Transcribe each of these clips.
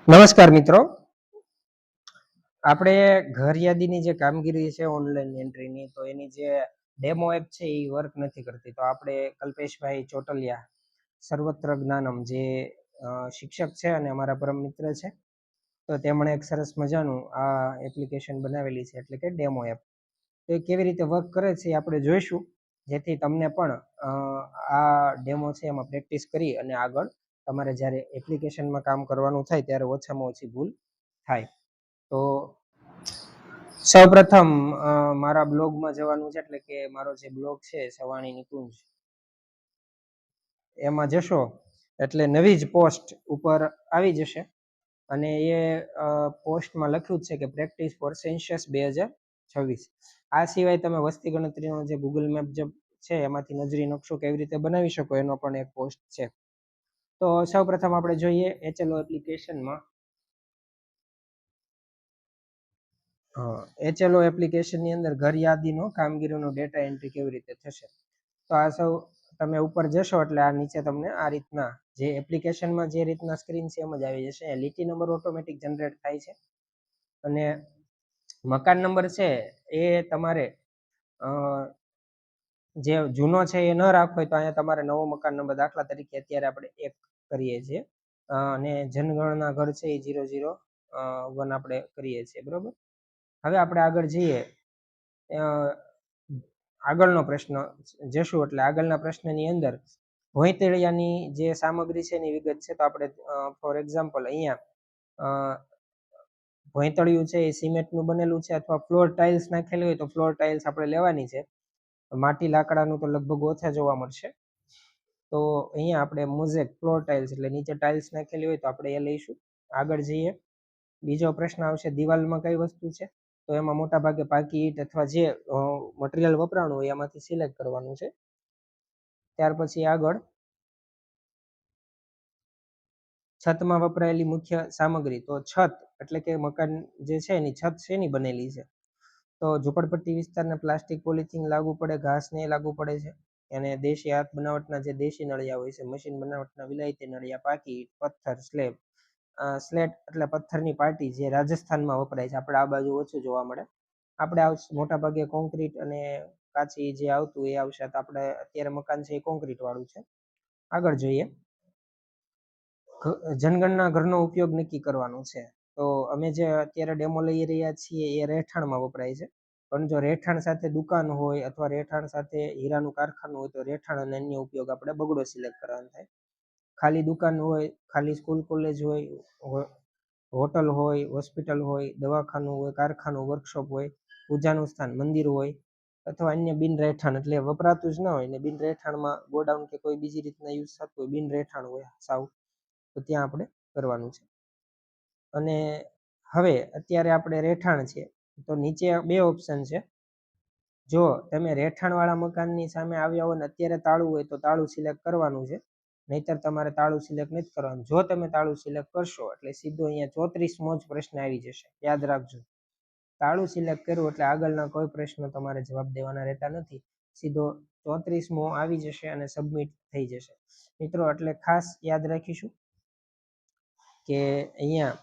નમસ્કાર મિત્રો, આપણે ઘર યાદીની જે કામગીરી છે ઓનલાઈન એન્ટ્રીની, તો એની જે ડેમો એપ છે એ વર્ક નથી કરતી. તો આપણે કલ્પેશભાઈ ચોટલિયા, સર્વત્ર જ્ઞાનમ, જે શિક્ષક છે અને અમારા પરમ મિત્ર છે, તો તેમણે એક સરસ મજાનું આ એપ્લિકેશન બનાવેલી છે, એટલે કે ડેમો એપ. તો એ કેવી રીતે વર્ક કરે છે એ આપણે જોઈશું, જેથી તમને પણ આ ડેમો છે એમાં પ્રેક્ટિસ કરી અને આગળ તમારે જ્યારે એપ્લિકેશનમાં કામ કરવાનું થાય ત્યારે ઓછામાં ઓછી ભૂલ થાય. તો સૌપ્રથમ મારા બ્લોગમાં જવાનું છે, એટલે કે મારો જે બ્લોગ છે સવાણી નિકુંજ, એમાં જશો એટલે નવી જ પોસ્ટ ઉપર આવી જશે અને એ પોસ્ટમાં લખ્યું છે કે પ્રેક્ટિસ ફોર સેન્સસ 2026. આ સિવાય તમે વસ્તી ગણતરીનો જે ગૂગલ મેપ જે છે એમાંથી નજરી નકશો કેવી રીતે બનાવી શકો એનો પણ એક પોસ્ટ છે. તો સૌપ્રથમ આપણે જોઈએ HLO એપ્લિકેશનમાં. HLO એપ્લિકેશનની અંદર ઘર યાદીનો કામગીરીનો ડેટા એન્ટ્રી કેવી રીતે થશે. તો આ સૌ તમે ઉપર જશો એટલે આ નીચે તમને આ રીતના જે એપ્લિકેશનમાં જે રીતના સ્ક્રીન છે એમ જ આવી જશે. લીટી નંબર ઓટોમેટિક જનરેટ થાય છે અને મકાન નંબર છે એ તમારે જે જૂનો છે એ ન રાખવો હોય તો અહીંયા તમારે નવો મકાન નંબર, દાખલા તરીકે અત્યારે આપણે 1 કરીએ છીએ અને જનગણના ઘર છે એ 001 આપણે કરીએ છીએ, બરોબર. હવે આપણે આગળ જઈએ, આગળનો પ્રશ્ન જશું એટલે આગળના પ્રશ્નની અંદર ભોંયતળિયાની જે સામગ્રી છે એની વિગત છે. તો આપણે ફોર એક્ઝામ્પલ અહીંયા ભોંયતળિયું છે એ સિમેન્ટનું બનેલું છે અથવા ફ્લોર ટાઇલ્સ નાખેલી હોય તો ફ્લોર ટાઇલ્સ આપણે લેવાની છે. માટી લાકડાનું તો લગભગ ઓછા જોવા મળશે. તો અહીંયા આપણે મોઝેક ફ્લોર ટાઇલ્સ એટલે નીચે ટાઇલ્સ નાખેલી હોય તો આપણે એ લઈશું. આગળ જઈએ, બીજો પ્રશ્ન આવશે દિવાલમાં કઈ વસ્તુ છે. તો એમાં મોટા ભાગે પાકી ઈંટ અથવા જે મટીરિયલ વપરાણું હોય એમાંથી સિલેક્ટ કરવાનું છે. ત્યાર પછી આગળ છતમાં વપરાયેલી મુખ્ય સામગ્રી. તો છત એટલે કે મકાન જે છે એની છત શેની બનેલી છે. તો ઝૂંપડપટ્ટી વિસ્તારને પ્લાસ્ટિક પોલિથીન લાગુ પડે, ઘાસને લાગુ પડે છે. અને દેશી હાથ બનાવટના જે દેશી નળિયા હોય છે, મશીન બનાવટના વિલાયતી નળિયા, પાકી ઈંટ, પથ્થર, સ્લેબ. સ્લેટ એટલે પથ્થરની પાટી જે રાજસ્થાનમાં વપરાય છે, આપણે આ બાજુ ઓછું જોવા મળે. આપણે મોટા ભાગે કોન્ક્રીટ અને કાચી જે આવતું એ આવશે. તો આપણે અત્યારે મકાન છે એ કોન્ક્રીટ વાળું છે. આગળ જોઈએ, જનગણના ઘરનો ઉપયોગ નક્કી કરવાનો છે. તો અમે જે અત્યારે ડેમો લઈ રહ્યા છીએ એ રહેઠાણમાં વપરાય છે, પણ જો રહેઠાણ સાથે દુકાન હોય અથવા રહેઠાણ સાથે હીરાનું કારખાનું હોય તો રહેઠાણ અને અન્ય ઉપયોગ આપણે બગડો સિલેક્ટ કરવાનો થાય. ખાલી દુકાન હોય, ખાલી સ્કૂલ કોલેજ હોય, હોટલ હોય, હોસ્પિટલ હોય, દવાખાનું હોય, કારખાનું, વર્કશોપ હોય, પૂજાનું સ્થાન, મંદિર હોય અથવા અન્ય બિન રહેઠાણ એટલે વપરાતું જ ન હોય ને બિન રહેઠાણમાં ગોડાઉન કે કોઈ બીજી રીતના યુઝ થતું હોય, બિન રહેઠાણ હોય સાવ, તો ત્યાં આપણે કરવાનું છે. અને હવે અત્યારે આપણે રહેઠાણ છે તો નીચે 2 ઓપ્શન છે. જો તમે રહેઠાણવાળા મકાનની સામે આવ્યા હોય ને અત્યારે તાળું હોય તો તાળું સિલેક્ટ કરવાનું છે, નહીતર તમારે તાળું સિલેક્ટ નથી કરવાનું. જો તમે તાળું સિલેક્ટ કરશો એટલે સીધો અહીંયા 34મો જ પ્રશ્ન આવી જશે, યાદ રાખજો. તાળું સિલેક્ટ કર્યું એટલે આગળના કોઈ પ્રશ્ન તમારે જવાબ દેવાના રહેતા નથી, સીધો 34મો આવી જશે અને સબમિટ થઈ જશે. મિત્રો એટલે ખાસ યાદ રાખીશું કે અહીંયા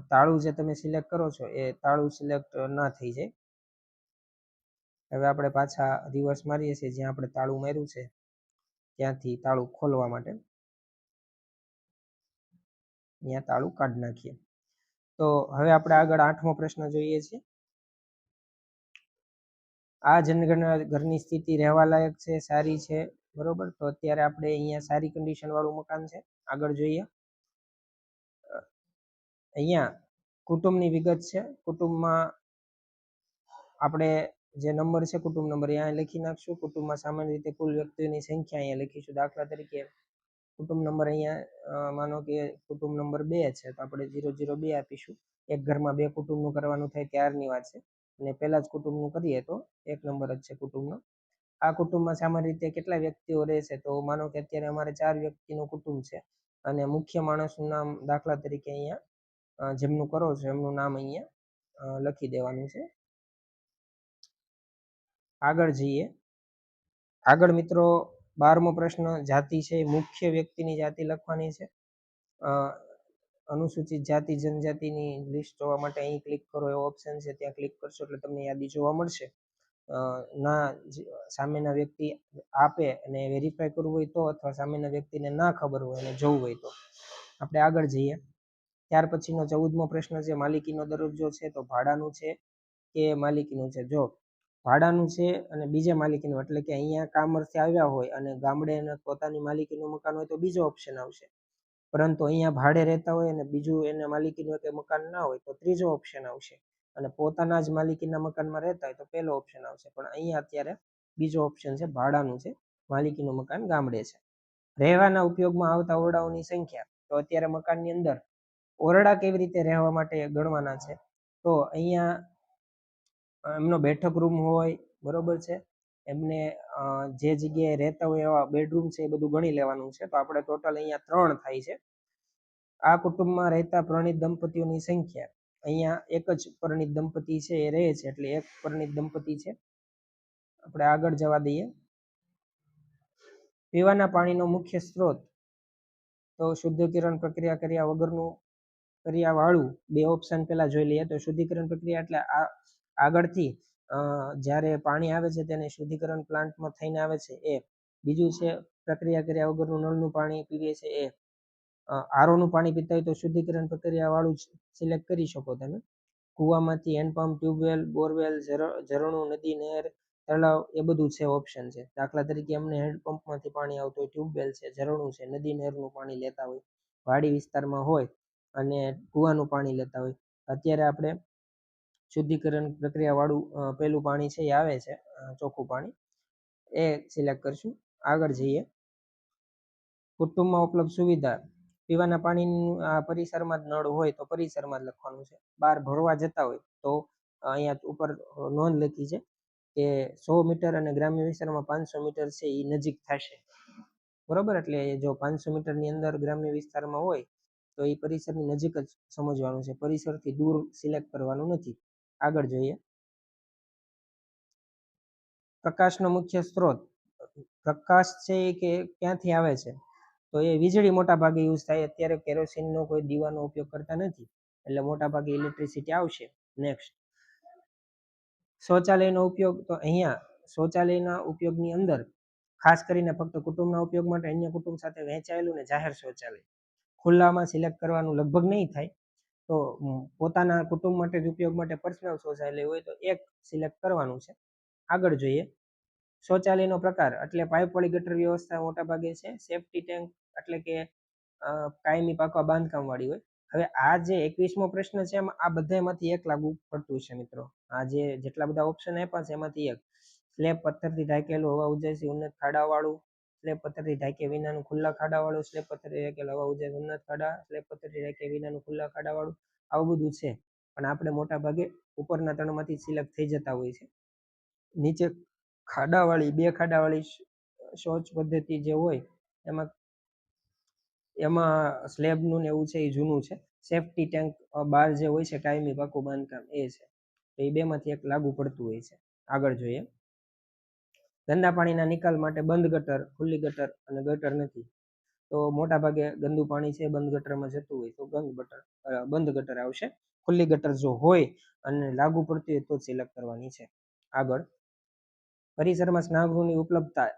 તાળું જે તમે સિલેક્ટ કરો છો એ તાળું સિલેક્ટ ના થઈ જાય. હવે આપણે પાછા રિવર્સ મારીએ છીએ, જ્યાં આપણે તાળું માર્યું છે ત્યાંથી તાળું ખોલવા માટે અહીંયા તાળું કાઢી નાખીએ. તો હવે આપણે આગળ 8મો પ્રશ્ન જોઈએ છીએ. આ જનગણના ઘરની સ્થિતિ રહેવા લાયક છે, સારી છે, બરોબર. તો અત્યારે આપણે અહીંયા સારી કન્ડિશન વાળું મકાન છે. આગળ જોઈએ, અહીંયા કુટુંબની વિગત છે. કુટુંબમાં આપણે જે નંબર છે કુટુંબ નંબર અહીંયા લખી નાખશું. કુટુંબમાં સામાન્ય રીતે કુલ વ્યક્તિઓની સંખ્યા અહીંયા લખીશું. દાખલા તરીકે કુટુંબ નંબર અહીંયા માનો કે કુટુંબ નંબર 2 છે તો આપણે 002 આપીશું. એક ઘરમાં 2 કુટુંબનું કરવાનું થાય ત્યારની વાત છે, અને પહેલા જ કુટુંબનું કરીએ તો 1 નંબર જ છે કુટુંબનો. આ કુટુંબમાં સામાન્ય રીતે કેટલા વ્યક્તિઓ રહે છે. તો માનો કે અત્યારે અમારે 4 વ્યક્તિનું કુટુંબ છે અને મુખ્ય માણસનું નામ દાખલા તરીકે અહીંયા જેમનું કરો છો એમનું નામ અહીંયા લખી દેવાનું છે. આગળ જઈએ, આગળ મિત્રો 12મો પ્રશ્ન જાતિ છે, મુખ્ય વ્યક્તિની જાતિ લખવાની છે. અનુસૂચિત જાતિ જનજાતિની લિસ્ટ જોવા માટે અહીં ક્લિક કરો એવો ઓપ્શન છે, ત્યાં ક્લિક કરશો એટલે તમને યાદી જોવા મળશે. ના સામેના વ્યક્તિ આપે અને વેરીફાઈ કરવું હોય તો, અથવા સામેના વ્યક્તિને ના ખબર હોય અને જોવું હોય તો. આપણે આગળ જઈએ. ત્યાર પછીનો 14મો પ્રશ્ન છે, માલિકીનો દરજ્જો છે તો ભાડાનું છે કે માલિકીનું છે. જો ભાડાનું છે અને બીજે માલિકીનું, એટલે કે અહીંયા કામ અર્થે આવ્યા હોય અને ગામડે પોતાની માલિકીનું મકાન હોય તો બીજો ઓપ્શન આવશે. પરંતુ અહીંયા ભાડે રહેતા હોય અને બીજું એને માલિકીનું કે મકાન ના હોય તો ત્રીજો ઓપ્શન આવશે. અને પોતાના જ માલિકીના મકાનમાં રહેતા હોય તો પહેલો ઓપ્શન આવશે. પણ અહીંયા અત્યારે બીજો ઓપ્શન છે, ભાડાનું છે, માલિકીનું મકાન ગામડે છે. રહેવાના ઉપયોગમાં આવતા ઓરડાઓની સંખ્યા. તો અત્યારે મકાનની અંદર ઓરડા કેવી રીતે રહેવા માટે ગણવાના છે, તો અહીંયા એમનો બેઠક રૂમ હોય, બરોબર છે, એમને જે જગ્યાએ રહેતા હોય એવા બેડરૂમ છે એ બધું ગણી લેવાનું છે. તો આપણે ટોટલ અહીંયા 3 થાય છે. આ કુટુંબમાં રહેતા પરણિત દંપતીઓની સંખ્યા. અહીંયા એક જ પરણિત દંપતી છે એ રહે છે, એટલે એક પરણિત દંપતી છે. આપણે આગળ જવા દઈએ. પીવાના પાણીનો મુખ્ય સ્ત્રોત. તો શુદ્ધિકરણ પ્રક્રિયા કર્યા વગરનું, કર્યા વાળું. 2 ઓપ્શન પહેલા જોઈ લઈએ. તો શુદ્ધિકરણ પ્રક્રિયા એટલે આગળથી જ્યારે પાણી આવે છે તેને શુદ્ધિકરણ પ્લાન્ટમાં થઈને આવે છે એ. બીજું છે પ્રક્રિયા કર્યા વગરનું નળનું પાણી પીવે છે એ. આરોનું પાણી પીતા હોય તો શુદ્ધિકરણ પ્રક્રિયા વાળું જ સિલેક્ટ કરી શકો તમે. કૂવામાંથી, હેન્ડપંપ, ટ્યુબવેલ, બોરવેલ, ઝરણું, નદી, નહેર, તળાવ એ બધું છે ઓપ્શન છે. દાખલા તરીકે અમને હેન્ડપંપમાંથી પાણી આવતું હોય, ટ્યુબવેલ છે, ઝરણું છે, નદી નહેરનું પાણી લેતા હોય, વાડી વિસ્તારમાં હોય અને કૂવાનું પાણી લેતા હોય. અત્યારે આપણે શુદ્ધિકરણ પ્રક્રિયા વાળું પેલું પાણી છે એ આવે છે, ચોખ્ખું પાણી, એ સિલેક્ટ કરશું. આગળ જઈએ. કુટુંબમાં ઉપલબ્ધ સુવિધા. પીવાના પાણીની પરિસરમાં જ નળ હોય તો પરિસરમાં જ લખવાનું છે. બહાર ભરવા જતા હોય તો અહીંયા ઉપર નોંધ લખી છે કે 100 મીટર અને ગ્રામ્ય વિસ્તારમાં 500 મીટર છે એ નજીક થશે, બરોબર. એટલે જો 500 મીટરની અંદર ગ્રામ્ય વિસ્તારમાં હોય તો એ પરિસરની નજીક જ સમજવાનું છે, પરિસરથી દૂર સિલેક્ટ કરવાનું નથી. આગળ જોઈએ. પ્રકાશનો મુખ્ય સ્ત્રોત. પ્રકાશ છે એ કે ક્યાંથી આવે છે, તો એ વીજળી મોટા ભાગે યુઝ થાય. અત્યારે કેરોસીનનો કોઈ દીવાનો ઉપયોગ કરતા નથી, એટલે મોટા ભાગે ઇલેક્ટ્રિસિટી આવશે. નેક્સ્ટ, શૌચાલયનો ઉપયોગ. તો અહીંયા શૌચાલયના ઉપયોગની અંદર ખાસ કરીને ફક્ત કુટુંબના ઉપયોગ માટે, અન્ય કુટુંબ સાથે વહેંચાયેલું ને જાહેર શૌચાલય ખુલ્લામાં સિલેક્ટ કરવાનું લગભગ નહીં થાય. તો પોતાના કુટુંબ માટે જ ઉપયોગ માટે પર્સનલ શૌચાલય હોય તો એક સિલેક્ટ કરવાનું છે. આગળ જોઈએ. શૌચાલયનો પ્રકાર એટલે પાઇપવાળી ગટર વ્યવસ્થા મોટા ભાગે છે. સેફ્ટી ટેન્ક એટલે કે કાયમી પાકા બાંધકામ વાળી હોય. હવે આ જે 21મો પ્રશ્ન છે એમાં આ બધામાંથી એક લાગુ પડતું છે મિત્રો. આ જે જેટલા બધા ઓપ્શન આપ્યા છે એમાંથી એક. સ્લેબ પથ્થરથી ઢાંકેલું હવા ઉજાસી ઉન્નત ખાડાવાળું, સ્લેબ પથ્થરથી ઢાંકે વિનાનું ખુલ્લા ખાડાવાળું, સ્લેબ પથ્થરથી ઢાંકેલું હવા ઉજાસી ઉન્નત ખાડા, સ્લેબ પથ્થરથી ઢાંકે વિનાનું ખુલ્લા ખાડાવાળું. આવું બધું છે, પણ આપણે મોટા ભાગે ઉપરના 3માંથી સિલેક્ટ થઈ જતા હોય છે. નીચે ખાડાવાળી, 2 ખાડાવાળી શૌચ પદ્ધતિ જે હોય એમાં સ્લેબનું ને એવું છે એ જૂનું છે. સેફ્ટી ટેન્ક બહાર જે હોય છે કાયમી પાકું બાંધકામ એ છે. તો એ 2માંથી એક લાગુ પડતું હોય છે. આગળ જોઈએ. ગંદા પાણીના નિકાલ માટે બંધ ગટર, ખુલ્લી ગટર અને ગટર નથી. તો મોટા ભાગે ગંદુ પાણી છે બંધ ગટરમાં જતું હોય તો બંધ ગટર આવશે. ખુલ્લી ગટર જો હોય અને લાગુ પડતી હોય તો સિલેક્ટ કરવાની છે. આગળ, પરિસરમાં સ્નાનગૃહની ઉપલબ્ધતા.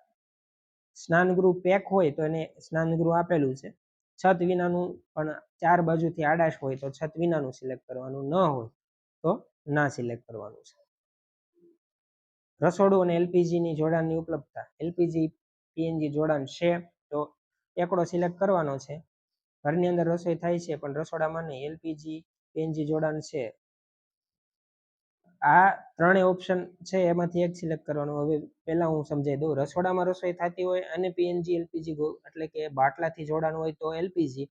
સ્નાનગૃહ પેક હોય તો એને સ્નાનગૃહ આપેલું છે. છત વિનાનું પણ 4 બાજુથી આડાશ હોય તો છત વિનાનું સિલેક્ટ કરવાનું, ન હોય તો ના સિલેક્ટ કરવાનું છે. રસોડું અને એલપીજીની જોડાણની ઉપલબ્ધતા. એલપીજી પીએનજી જોડાણ છે તો એકડો સિલેક્ટ કરવાનો છે. ઘરની અંદર રસોઈ થાય છે પણ રસોડામાં નહીં, એલપીજી પીએનજી જોડાણ છે. આ 3 ઓપ્શન છે એમાંથી એક સિલેક્ટ કરવાનું. હવે પહેલા હું સમજાવી દઉં. રસોડામાં રસોઈ થતી હોય અને પીએનજી એલપીજી એટલે કે બાટલાથી જોડાણ હોય તો એલપીજી,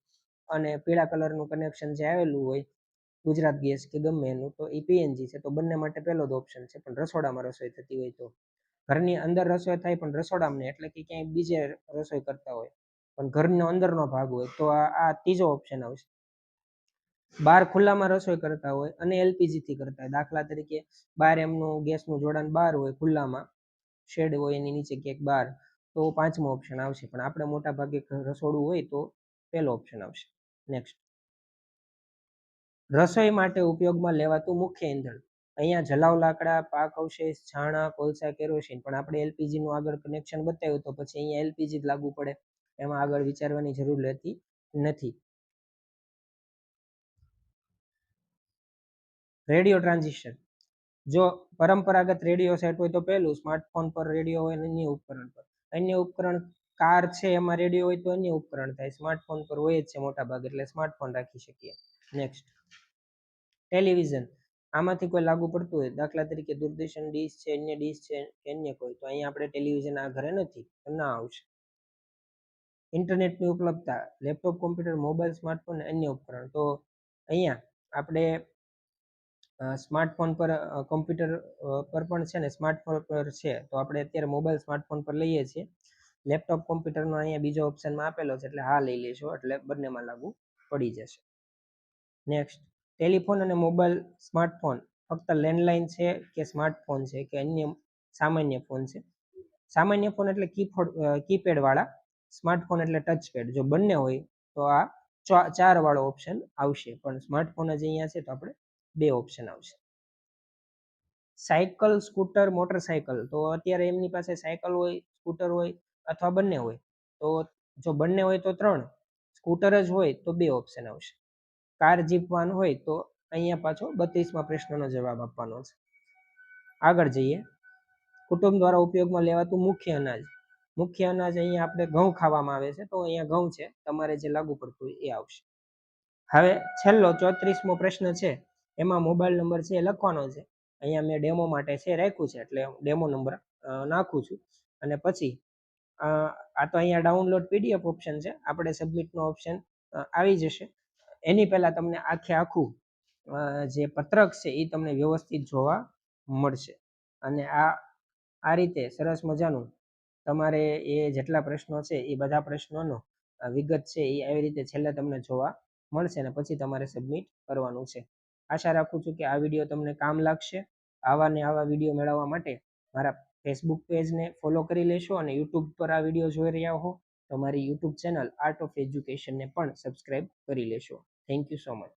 અને પીળા કલરનું કનેક્શન જે આવેલું હોય ગુજરાત ગેસ કે ગમે એનું તો એ પીએનજી છે. તો બંને માટે પહેલો જ ઓપ્શન છે. પણ રસોડામાં રસોઈ થતી હોય તો, ઘરની અંદર રસોઈ થાય પણ રસોડામાં નહીં, એટલે કે ક્યાંય બીજે રસોઈ કરતા હોય પણ ઘરનો અંદરનો ભાગ હોય તો આ ત્રીજો ઓપ્શન આવશે. બહાર ખુલ્લામાં રસોઈ કરતા હોય અને એલપીજીથી કરતા હોય, દાખલા તરીકે બહાર એમનું ગેસનું જોડાણ બહાર હોય, ખુલ્લામાં શેડ હોય એની નીચે ક્યાંક બહાર, તો 5મો ઓપ્શન આવશે. પણ આપણે મોટા ભાગે રસોડું હોય તો પહેલો ઓપ્શન આવશે. નેક્સ્ટ, રસોઈ માટે ઉપયોગમાં લેવાતું મુખ્ય ઈંધણ. અહીંયા જલાવ લાકડા, પાક અવશેષ, છાણા, કોલસા, કેરોસીન. પણ આપણે એલપીજી નું આગળ કનેક્શન બતાવ્યું તો પછી અહીંયા એલપીજી જ લાગુ પડે, એમાં આગળ વિચારવાની જરૂર રહેતી નથી. Radio transition. જો પરંપરાગત રેડિયો સેટ હોય તો પહેલું, સ્માર્ટફોન પર રેડિયો હોય અને અન્ય ઉપકરણ પર. અન્ય ઉપકરણ કાર છે એમાં રેડિયો હોય તો અન્ય ઉપકરણ થાય, સ્માર્ટફોન પર હોય જ છે મોટા ભાગ, એટલે સ્માર્ટફોન રાખી શકીએ. Next, television. આમાંથી કોઈ લાગુ પડતું હોય, દાખલા તરીકે દૂરદર્શન ડીશ છે, અન્ય ડીશ છે કે અન્ય કોઈ, તો અહીંયા આપણે ટેલિવિઝન આ ઘરે નથી તો ના આવશે. ઇન્ટરનેટની ઉપલબ્ધતા, લેપટોપ, કોમ્પ્યુટર, મોબાઈલ, સ્માર્ટફોન અને અન્ય ઉપકરણ. તો અહીંયા આપણે સ્માર્ટફોન પર, કોમ્પ્યુટર પર પણ છે ને સ્માર્ટફોન પર છે, તો આપણે અત્યારે મોબાઈલ સ્માર્ટફોન પર લઈએ છીએ. લેપટોપ કોમ્પ્યુટરનો અહીંયા બીજો ઓપ્શનમાં આપેલો છે, એટલે હા લઈ લેશો, એટલે બંનેમાં લાગુ પડી જશે. નેક્સ્ટ, ટેલિફોન અને મોબાઈલ સ્માર્ટફોન ફક્ત લેન્ડલાઇન છે કે સ્માર્ટફોન છે કે અન્ય સામાન્ય ફોન છે. સામાન્ય ફોન એટલે કીપેડ વાળા, સ્માર્ટફોન એટલે ટચપેડ. જો બંને હોય તો આ 4 વાળો ઓપ્શન આવશે, પણ સ્માર્ટફોન જ અહીંયા છે તો આપણે 2 ઓપ્શન આવશે. Cycle, scooter, motorcycle. તો અત્યારે એમની પાસે સાયકલ હોય, સ્કૂટર હોય અથવા બંને હોય. તો જો બંને હોય તો 3, સ્કૂટર જ હોય તો 2 ઓપ્શન આવશે. કાર, જીપ, વાન હોય તો અહીંયા પાછો 32માં પ્રશ્નનો જવાબ આપવાનો છે. આગળ જઈએ, કુટુંબ દ્વારા ઉપયોગમાં લેવાતું મુખ્ય અનાજ. મુખ્ય અનાજ અહીંયા આપણે ઘઉં ખાવામાં આવે છે, તો અહીંયા ઘઉં છે, તમારે જે લાગુ પડતું હોય એ આવશે. હવે છેલ્લો 34મો પ્રશ્ન છે, એમાં મોબાઈલ નંબર છે એ લખવાનો છે. અહીંયા મેં ડેમો માટે છે રાખ્યું છે, એટલે ડેમો નંબર નાખું છું. અને પછી આ તો અહીંયા ડાઉનલોડ પીડીએફ ઓપ્શન છે, આપણે સબમિટનો ઓપ્શન આવી જશે. એની પહેલા તમને આખું જે પત્રક છે એ તમને વ્યવસ્થિત જોવા મળશે. અને આ રીતે સરસ મજાનું તમારે એ જેટલા પ્રશ્નો છે એ બધા પ્રશ્નોનો વિગત છે એ આવી રીતે છેલ્લે તમને જોવા મળશે, અને પછી તમારે સબમિટ કરવાનું છે. આશા રાખું છું કે આ વિડીયો તમને કામ લાગશે. આવા ને આવા વિડીયો મેળવવા માટે મારા ફેસબુક પેજને ફોલો કરી લેશો, અને યુટ્યુબ પર આ વિડીયો જોઈ રહ્યા હો તો મારી યુટ્યુબ ચેનલ આર્ટ ઓફ એજ્યુકેશનને પણ સબસ્ક્રાઈબ કરી લેશો. Thank you so much.